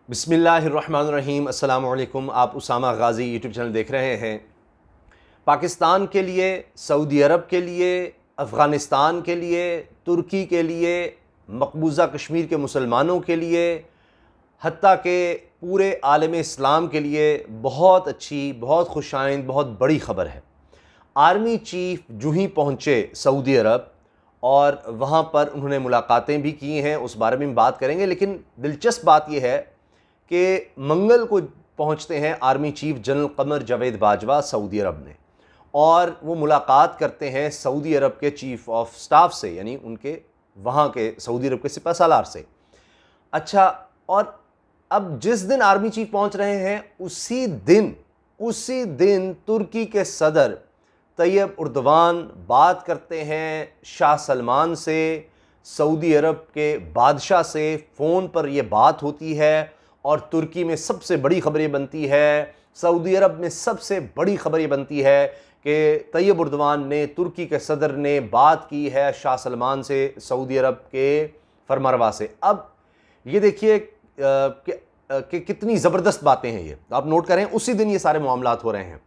बिस्मिल्लाहिर्रहमानिर्रहीम। अस्सलाम वालेकुम। आप उसामा गाज़ी यूट्यूब चैनल देख रहे हैं। पाकिस्तान के लिए, सऊदी अरब के लिए, अफ़गानिस्तान के लिए, तुर्की के लिए, मकबूजा कश्मीर के मुसलमानों के लिए, हत्ता के पूरे आलम इस्लाम के लिए बहुत अच्छी, बहुत खुशाइंद, बहुत बड़ी ख़बर है। आर्मी चीफ़ जो ही पहुँचे सऊदी अरब और वहाँ पर उन्होंने मुलाकातें भी की हैं, उस बारे में हम बात करेंगे। लेकिन दिलचस्प बात यह है कि मंगल को पहुंचते हैं army chief general Qamar Javed Bajwa Saudi अरब में, और वो मुलाकात करते हैं सऊदी अरब के चीफ ऑफ स्टाफ से, यानी उनके वहाँ के सऊदी अरब के सिपह सालार से। अच्छा, और अब जिस दिन आर्मी चीफ पहुंच रहे हैं उसी दिन तुर्की के सदर तैयब उर्दवान बात करते हैं शाह सलमान से, सऊदी अरब के बादशाह से। फ़ोन पर यह बात होती है और तुर्की में सबसे बड़ी खबर ये बनती है, सऊदी अरब में सबसे बड़ी खबर ये बनती है कि तैयब उर्दवान ने, तुर्की के सदर ने बात की है शाह सलमान से, सऊदी अरब के फरमारवा से। अब ये देखिए कि कितनी ज़बरदस्त बातें हैं ये, आप नोट करें, उसी दिन ये सारे मामलात हो रहे हैं।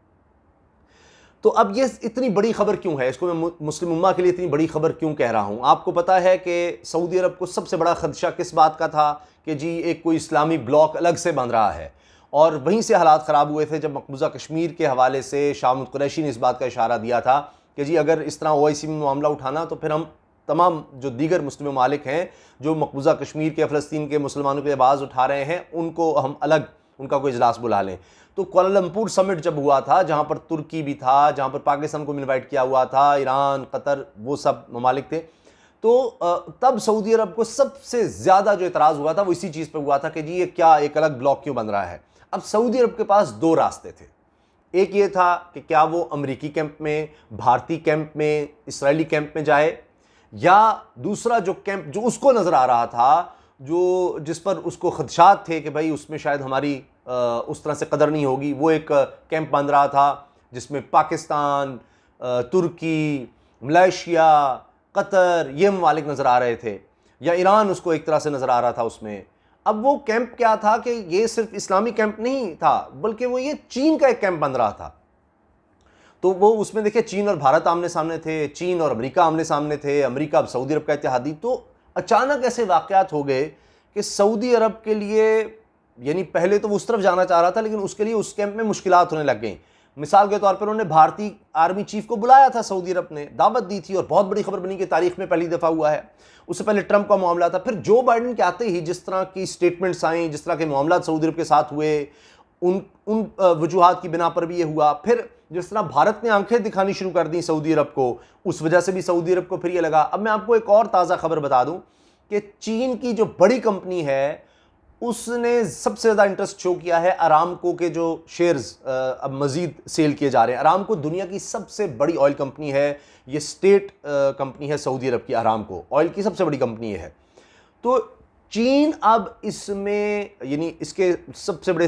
तो अब ये इतनी बड़ी खबर क्यों है, इसको मैं मुस्लिम उम्मा के लिए इतनी बड़ी खबर क्यों कह रहा हूँ? आपको पता है कि सऊदी अरब को सबसे बड़ा खदशा किस बात का था कि जी एक कोई इस्लामी ब्लॉक अलग से बन रहा है, और वहीं से हालात ख़राब हुए थे जब मकबूजा कश्मीर के हवाले से शाह महमूद कुरैशी ने इस बात का इशारा दिया था कि जी अगर इस तरह OIC में मामला उठाना तो फिर हम तमाम जो दीगर मुस्लिम ममालिक हैं जो मकबूजा कश्मीर के, फ़लस्तीन के मुसलमानों की आवाज़ उठा रहे हैं, उनको हम अलग, उनका कोई इजलास बुला लें। तो कुआलालंपुर समिट जब हुआ था, जहाँ पर तुर्की भी था, जहाँ पर पाकिस्तान को इनवाइट किया हुआ था, ईरान, कतर, वो सब ममालिक थे, तो तब सऊदी अरब को सबसे ज़्यादा जो इतराज़ हुआ था वो इसी चीज़ पर हुआ था कि जी ये क्या एक अलग ब्लॉक क्यों बन रहा है। अब सऊदी अरब के पास दो रास्ते थे। एक ये था कि क्या वो अमरीकी कैंप में, भारतीय कैंप में, इसराइली कैंप में जाए, या दूसरा जो कैंप जो उसको नज़र आ रहा था, जो जिस पर उसको खदशात थे कि भाई उसमें शायद हमारी उस तरह से कदर नहीं होगी, वो एक कैंप बन रहा था जिसमें पाकिस्तान, तुर्की, मलेशिया, कतर, ये ममालिक नज़र आ रहे थे, या ईरान उसको एक तरह से नज़र आ रहा था उसमें। अब वो कैंप क्या था कि ये सिर्फ इस्लामी कैंप नहीं था, बल्कि वो ये चीन का एक कैंप बन रहा था। तो वो उसमें देखिए चीन और भारत आमने सामने थे, चीन और अमेरिका आमने सामने थे, अमेरिका अब सऊदी अरब का इत्तेहादी। तो अचानक ऐसे वाक़यात हो गए कि सऊदी अरब के लिए, यानी पहले तो वो उस तरफ जाना चाह रहा था, लेकिन उसके लिए उस कैंप में मुश्किलात होने लग गई। मिसाल के तौर पर उन्होंने भारतीय आर्मी चीफ को बुलाया था, सऊदी अरब ने दावत दी थी, और बहुत बड़ी खबर बनी कि तारीख में पहली दफ़ा हुआ है। उससे पहले ट्रंप का मामला था, फिर जो बाइडेन के आते ही जिस तरह की स्टेटमेंट्स आई, जिस तरह के मामला सऊदी अरब के साथ हुए, उन वजूहात की बिना पर भी ये हुआ। फिर जिस तरह भारत ने आंखें दिखानी शुरू कर दी सऊदी अरब को, उस वजह से भी सऊदी अरब को फिर ये लगा। अब मैं आपको एक और ताज़ा खबर बता दूं कि चीन की जो बड़ी कंपनी है उसने सबसे ज़्यादा इंटरेस्ट शो किया है अरामको के जो शेयर्स अब मज़ीद सेल किए जा रहे हैं। अरामको दुनिया की सबसे बड़ी ऑयल कंपनी है, ये स्टेट कंपनी है सऊदी अरब की। अरामको ऑयल की सबसे बड़ी कंपनी है। तो चीन अब इसमें, यानी इसके सबसे बड़े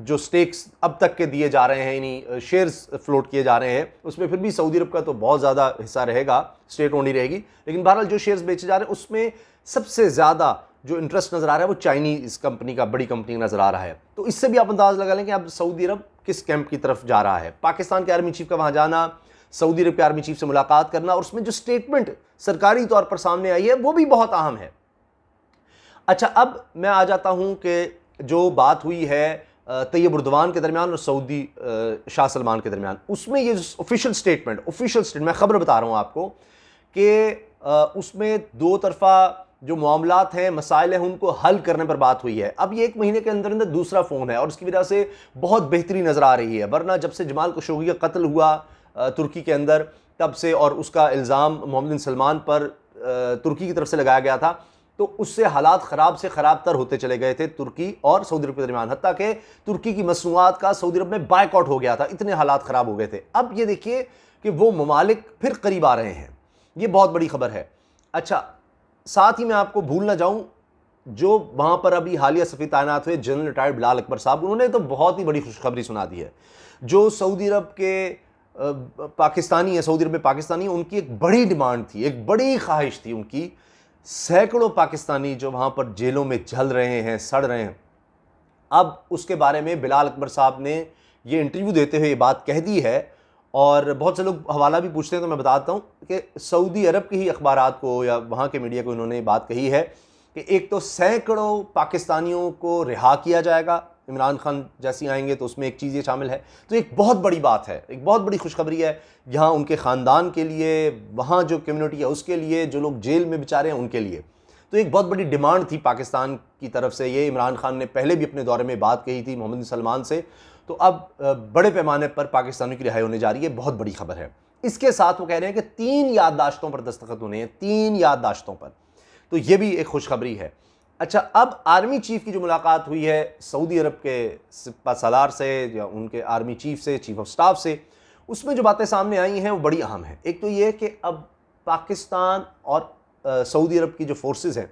जो स्टेक्स अब तक के दिए जा रहे हैं, यानी शेयर्स फ्लोट किए जा रहे हैं, उसमें फिर भी सऊदी अरब का तो बहुत ज़्यादा हिस्सा रहेगा, स्टेट ओनली रहेगी, लेकिन बहरहाल जो शेयर्स बेचे जा रहे हैं उसमें सबसे ज़्यादा जो इंटरेस्ट नज़र आ रहा है वो चाइनीज़ कंपनी का, बड़ी कंपनी का नज़र आ रहा है। तो इससे भी आप अंदाज़ लगा लें कि अब सऊदी अरब किस कैंप की तरफ जा रहा है। पाकिस्तान के आर्मी चीफ का वहाँ जाना, सऊदी अरब के आर्मी चीफ से मुलाकात करना, और उसमें जो स्टेटमेंट सरकारी तौर पर सामने आई है वो भी बहुत अहम है। अच्छा, अब मैं आ जाता हूँ कि जो बात हुई है तैयब उर्दवान के दरमियान और सऊदी शाह सलमान के दरमियान, उसमें ये ऑफिशियल स्टेटमेंट मैं ख़बर बता रहा हूँ आपको कि उसमें दो तरफ़ा जो मामलात हैं, मसाइल हैं, उनको हल करने पर बात हुई है। अब ये 1 महीने के अंदर अंदर दूसरा फ़ोन है और उसकी वजह से बहुत बेहतरी नज़र आ रही है। वरना जब से जमाल खशोगी का कत्ल हुआ तुर्की के अंदर, तब से, और उसका इल्ज़ाम मोहम्मद बिन सलमान पर तुर्की की तरफ से लगाया गया था, तो उससे हालात ख़राब से ख़राब तर होते चले गए थे तुर्की और सऊदी अरब के दरमियान। हत्ता कि तुर्की की मसनूआत का सऊदी अरब में बायकॉट हो गया था, इतने हालात ख़राब हो गए थे। अब ये देखिए कि वो ममालिक फिर करीब आ रहे हैं, ये बहुत बड़ी खबर है। अच्छा, साथ ही मैं आपको भूल ना जाऊं, जो वहाँ पर अभी हालिया सफ़ी तैनात हुए जनरल रिटायर्ड बिलाल अकबर साहब, उन्होंने तो बहुत ही बड़ी खुशखबरी सुना दी है। जो सऊदी अरब के पाकिस्तानी है, सऊदी अरब में पाकिस्तानी, उनकी एक बड़ी डिमांड थी, एक बड़ी ख्वाहिश थी उनकी, सैकड़ों पाकिस्तानी जो वहाँ पर जेलों में जल रहे हैं, सड़ रहे हैं, अब उसके बारे में बिलाल अकबर साहब ने ये इंटरव्यू देते हुए ये बात कह दी है, और बहुत से लोग हवाला भी पूछते हैं तो मैं बताता हूँ कि सऊदी अरब के ही अखबारात को या वहाँ के मीडिया को इन्होंने बात कही है कि एक तो सैकड़ों पाकिस्तानियों को रिहा किया जाएगा, इमरान खान जैसी आएंगे तो उसमें एक चीज़ ये शामिल है। तो एक बहुत बड़ी बात है, एक बहुत बड़ी खुशखबरी है यहाँ उनके ख़ानदान के लिए, वहाँ जो कम्युनिटी है उसके लिए, जो लोग जेल में बेचारे हैं उनके लिए। तो एक बहुत बड़ी डिमांड थी पाकिस्तान की तरफ से, ये इमरान खान ने पहले भी अपने दौरे में बात कही थी मोहम्मद बिन सलमान से। तो अब बड़े पैमाने पर पाकिस्तानियों की रिहाई होने जा रही है, बहुत बड़ी खबर है। इसके साथ वो कह रहे हैं कि 3 याददाश्तों पर दस्तखत होने हैं, 3 याददाश्तों पर, तो ये भी एक खुशखबरी है। अच्छा, अब आर्मी चीफ की जो मुलाकात हुई है सऊदी अरब के सिपा सालार से या उनके आर्मी चीफ से, चीफ ऑफ स्टाफ से, उसमें जो बातें सामने आई हैं वो बड़ी अहम है। एक तो ये कि अब पाकिस्तान और सऊदी अरब की जो फोर्सेस हैं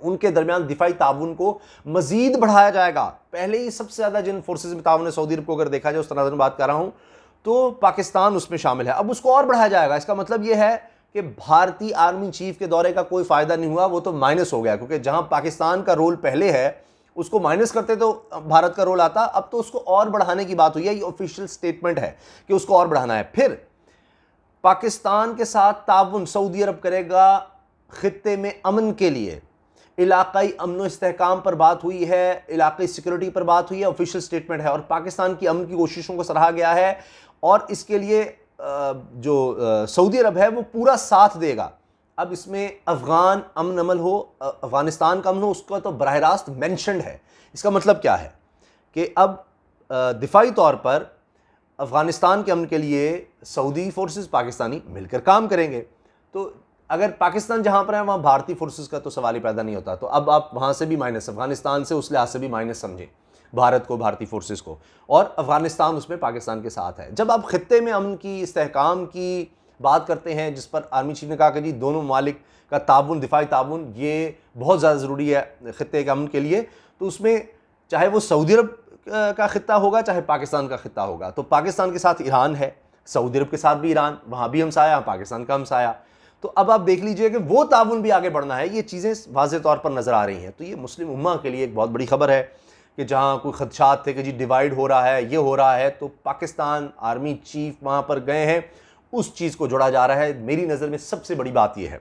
उनके दरमियान दिफाई ताउन को मजीद बढ़ाया जाएगा। पहले ही सबसे ज़्यादा जिन फोर्सेज में ताउन है सऊदी अरब को अगर देखा जाए, उस तनाज़ुर में बात कर रहा हूँ, तो पाकिस्तान उसमें शामिल है। अब उसको और बढ़ाया जाएगा। इसका मतलब ये है कि भारतीय आर्मी चीफ के दौरे का कोई फ़ायदा नहीं हुआ, वो तो माइनस हो गया, क्योंकि जहाँ पाकिस्तान का रोल पहले है उसको माइनस करते तो भारत का रोल आता, अब तो उसको और बढ़ाने की बात हुई है। ये ऑफिशियल स्टेटमेंट है कि उसको और बढ़ाना है। फिर पाकिस्तान के साथ ताउन सऊदी अरब करेगा खित्ते में अमन के लिए, इलाकाई अमन व इस्तेहकाम पर बात हुई है, इलाकाई सिक्योरिटी पर बात हुई है, ऑफिशियल स्टेटमेंट है। और पाकिस्तान की अमन की कोशिशों को सराहा गया है, और इसके लिए जो सऊदी अरब है वो पूरा साथ देगा। अब इसमें अफ़गान अमन अमल हो, अफ़गानिस्तान का अमन हो, उसका तो बराह रास्त मैंशनड है। इसका मतलब क्या है कि अब दिफाई तौर पर अफ़गानिस्तान के अमन के लिए सऊदी फोर्सेस पाकिस्तानी मिलकर काम करेंगे। तो अगर पाकिस्तान जहाँ पर है वहाँ भारतीय फोर्सेस का तो सवाल ही पैदा नहीं होता। तो अब आप वहाँ से भी माइनस, अफगानिस्तान से उस लिहाज से भी माइनस समझें भारत को, भारतीय फोर्सेस को, और अफगानिस्तान उसमें पाकिस्तान के साथ है। जब आप खित्ते में अमन की, इस्तेहकाम की बात करते हैं, जिस पर आर्मी चीफ ने कहा कि जी दोनों ममालिक का ताउन, दिफाई ताउन, ये बहुत ज़्यादा ज़रूरी है खित्ते के अमन के लिए, तो उसमें चाहे वो सऊदी अरब का खित्ता होगा चाहे पाकिस्तान का खित्ता होगा। तो पाकिस्तान के साथ ईरान है, सऊदी अरब के साथ भी ईरान, वहाँ भी हमसाया, पाकिस्तान का हमसाया। तो अब आप देख लीजिए कि वो ताउन भी आगे बढ़ना है। ये चीज़ें वाज़ेह तौर पर नज़र आ रही हैं। तो ये मुस्लिम उम्मा के लिए एक बहुत बड़ी खबर है कि जहाँ कोई खदशात थे कि जी डिवाइड हो रहा है, ये हो रहा है, तो पाकिस्तान आर्मी चीफ वहाँ पर गए हैं, उस चीज़ को जोड़ा जा रहा है। मेरी नज़र में सबसे बड़ी बात यह है,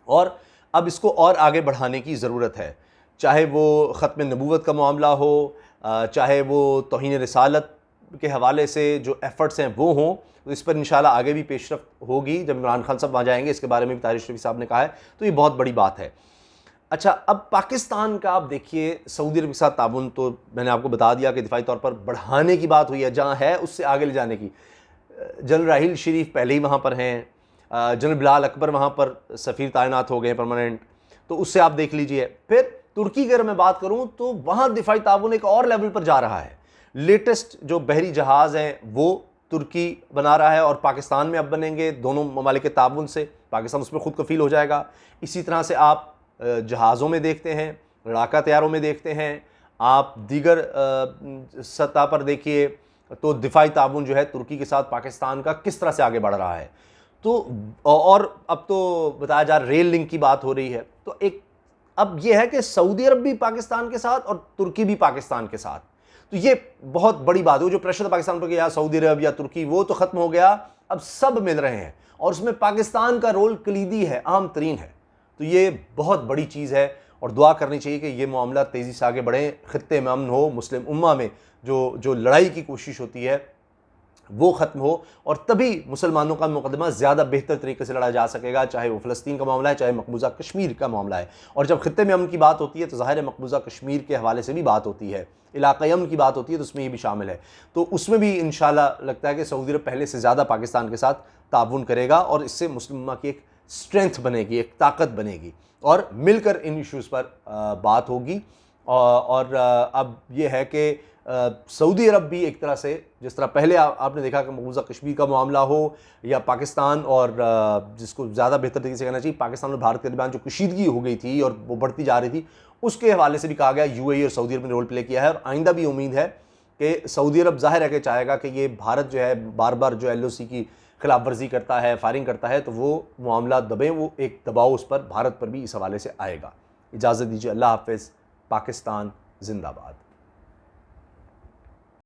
और अब इसको और आगे बढ़ाने की ज़रूरत है। चाहे वो ख़त्म नबूवत का मामला हो, चाहे वो तौहीन रिसालत के हवाले से जो एफ़र्ट्स हैं वो हों, तो इस पर इंशाल्लाह आगे भी पेशरफ्त होगी जब इमरान खान साहब वहाँ जाएंगे। इसके बारे में भी तारिक शरीफ साहब ने कहा है, तो ये बहुत बड़ी बात है। अच्छा, अब पाकिस्तान का आप देखिए सऊदी अरब के साथ ताउन, तो मैंने आपको बता दिया कि दिफाई तौर पर बढ़ाने की बात हुई है, जहाँ है उससे आगे ले जाने की। जनरल राहिल शरीफ पहले ही वहाँ पर हैं, जनरल बिलाल अकबर वहाँ पर सफ़ीर तैनात हो गए परमानेंट, तो उससे आप देख लीजिए। फिर तुर्की की अगर मैं बात करूँ तो वहाँ दिफाई ताउन एक और लेवल पर जा रहा है। लेटेस्ट जो बहरी जहाज़ हैं वो तुर्की बना रहा है और पाकिस्तान में अब बनेंगे, दोनों ममालिक के ताउन से पाकिस्तान उसमें खुद कफ़ील हो जाएगा। इसी तरह से आप जहाज़ों में देखते हैं, लड़ाका तैयारों में देखते हैं, आप दीगर सतह पर देखिए, तो दिफाई ताउन जो है तुर्की के साथ पाकिस्तान का किस तरह से आगे बढ़ रहा है। तो और अब तो बताया जा रहा रेल लिंक की बात हो रही है। तो एक अब यह है कि सऊदी अरब भी पाकिस्तान के साथ और तुर्की भी पाकिस्तान के साथ, तो ये बहुत बड़ी बात है। वो जो प्रेशर था पाकिस्तान पर कि या सऊदी अरब या तुर्की, वो तो ख़त्म हो गया, अब सब मिल रहे हैं और उसमें पाकिस्तान का रोल कलीदी है, अहम तरीन है। तो ये बहुत बड़ी चीज़ है और दुआ करनी चाहिए कि ये मामला तेज़ी से आगे बढ़ें, खित्ते में अमन हो, मुस्लिम उम्मा में जो लड़ाई की कोशिश होती है वो ख़त्म हो, और तभी मुसलमानों का मुकदमा ज़्यादा बेहतर तरीके से लड़ा जा सकेगा, चाहे वो फ़लस्तीन का मामला है, चाहे मकबूजा कश्मीर का मामला है। और जब खित्ते में अमन की बात होती है तो ज़ाहिर है मकबूजा कश्मीर के हवाले से भी बात होती है, इलाक़ाई अमन की बात होती है, तो उसमें ये भी शामिल है। तो उसमें भी इंशाल्लाह लगता है कि सऊदी अरब पहले से ज़्यादा पाकिस्तान के साथ ताउन करेगा और इससे मुस्लिम उम्मा की एक स्ट्रेंथ बनेगी, एक ताकत बनेगी, और मिलकर इन इश्यूज़ पर बात होगी। और अब ये है कि सऊदी अरब भी एक तरह से, जिस तरह पहले आपने देखा कि मकबूजा कश्मीर का मामला हो या पाकिस्तान और जिसको ज़्यादा बेहतर तरीके से कहना चाहिए पाकिस्तान और भारत के दरमियान जो कशीदगी हो गई थी और वो बढ़ती जा रही थी, उसके हवाले से भी कहा गया यूएई और सऊदी अरब ने रोल प्ले किया है। और आइंदा भी उम्मीद है कि सऊदी अरब ज़ाहिर है कि चाहेगा कि ये भारत जो है बार बार जो LOC की खिलाफ वर्जी करता है, फायरिंग करता है, तो वो मामला दबे, वो एक दबाव उस पर भारत पर भी इस हवाले से आएगा। इजाज़त दीजिए, अल्लाह हाफ़िज़। पाकिस्तान जिंदाबाद।